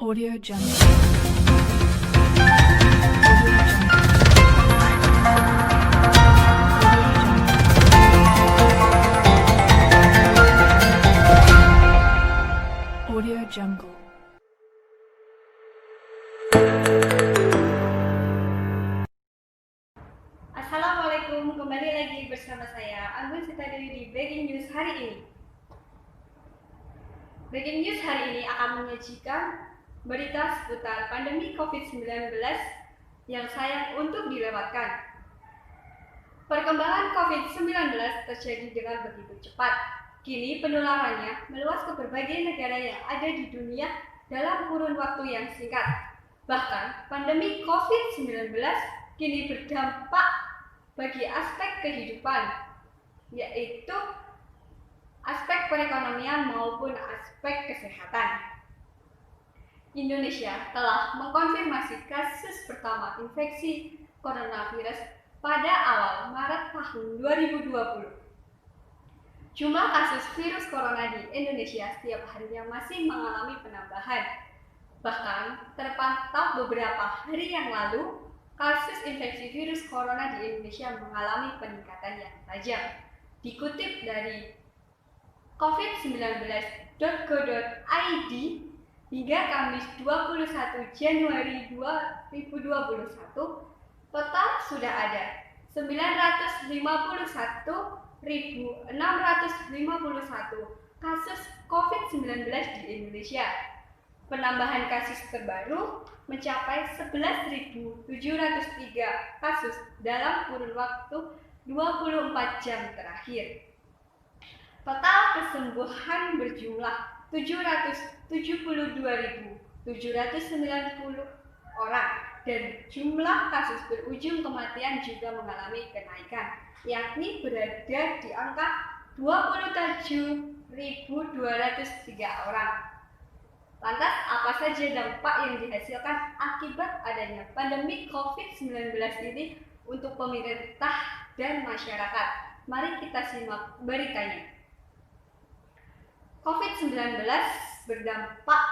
Audio Jungle. Audio Jungle. Assalamualaikum, kembali lagi bersama saya Anggun Sitadeli di Breaking News hari ini. Breaking News hari ini akan menyajikan berita seputar pandemi COVID-19 yang sayang untuk dilewatkan. Perkembangan COVID-19 terjadi dengan begitu cepat. Kini penularannya meluas ke berbagai negara yang ada di dunia dalam kurun waktu yang singkat. Bahkan pandemi COVID-19 kini berdampak bagi aspek kehidupan, yaitu aspek perekonomian maupun aspek kesehatan. Indonesia telah mengkonfirmasi kasus pertama infeksi coronavirus pada awal Maret tahun 2020. Jumlah kasus virus corona di Indonesia setiap harinya masih mengalami penambahan. Bahkan terpantau beberapa hari yang lalu, kasus infeksi virus corona di Indonesia mengalami peningkatan yang tajam. Dikutip dari covid19.go.id, hingga Kamis 21 Januari 2021, total sudah ada 951.651 kasus COVID-19 di Indonesia. Penambahan kasus terbaru mencapai 11.703 kasus dalam kurun waktu 24 jam terakhir. Total kesembuhan berjumlah 772.790 orang dan jumlah kasus berujung kematian juga mengalami kenaikan, yakni berada di angka 27.203 orang. Lantas, apa saja dampak yang dihasilkan akibat adanya pandemi COVID-19 ini untuk pemerintah dan masyarakat? Mari kita simak beritanya. COVID-19 berdampak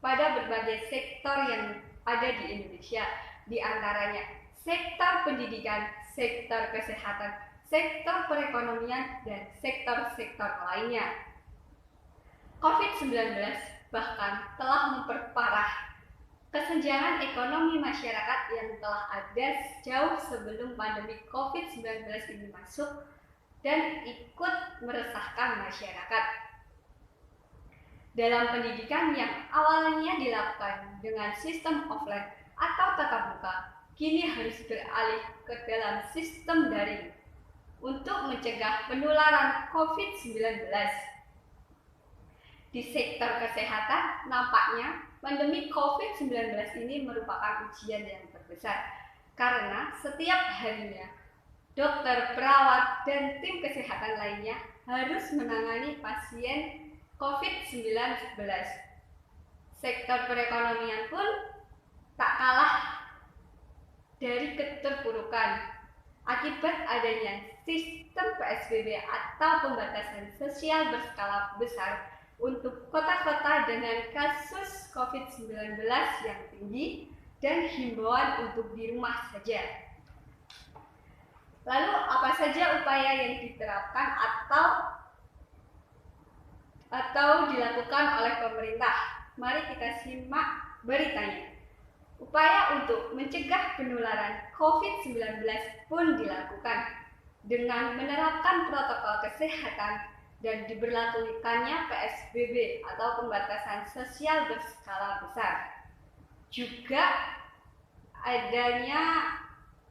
pada berbagai sektor yang ada di Indonesia, di antaranya sektor pendidikan, sektor kesehatan, sektor perekonomian, dan sektor-sektor lainnya. COVID-19 bahkan telah memperparah kesenjangan ekonomi masyarakat yang telah ada jauh sebelum pandemi COVID-19 ini masuk dan ikut meresahkan masyarakat. Dalam pendidikan yang awalnya dilakukan dengan sistem offline atau tatap muka, kini harus beralih ke dalam sistem daring untuk mencegah penularan COVID-19. Di sektor kesehatan, nampaknya pandemi COVID-19 ini merupakan ujian yang terbesar karena setiap harinya dokter, perawat, dan tim kesehatan lainnya harus menangani pasien COVID-19. Sektor perekonomian pun tak kalah dari keterpurukan akibat adanya sistem PSBB atau pembatasan sosial berskala besar untuk kota-kota dengan kasus COVID-19 yang tinggi dan himbauan untuk di rumah saja. Lalu apa saja upaya yang diterapkan atau dilakukan oleh pemerintah? Mari kita simak beritanya. Upaya untuk mencegah penularan COVID-19 pun dilakukan dengan menerapkan protokol kesehatan dan diberlakukannya PSBB atau pembatasan sosial berskala besar. Juga adanya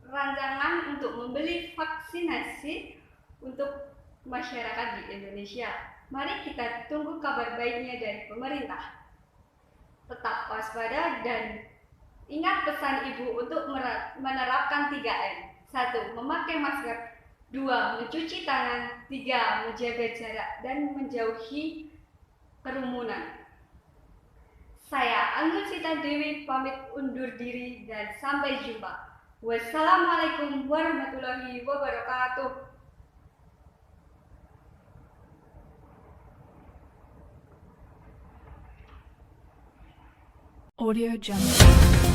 rancangan untuk membeli vaksinasi untuk masyarakat di Indonesia. Mari kita tunggu kabar baiknya dari pemerintah. Tetap waspada dan ingat pesan Ibu untuk menerapkan 3M. 1. Memakai masker. 2. Mencuci tangan. 3. Menjaga jarak dan menjauhi kerumunan. Saya Anggun Sitadeli pamit undur diri dan sampai jumpa. Wassalamualaikum warahmatullahi wabarakatuh. Audio Jungle.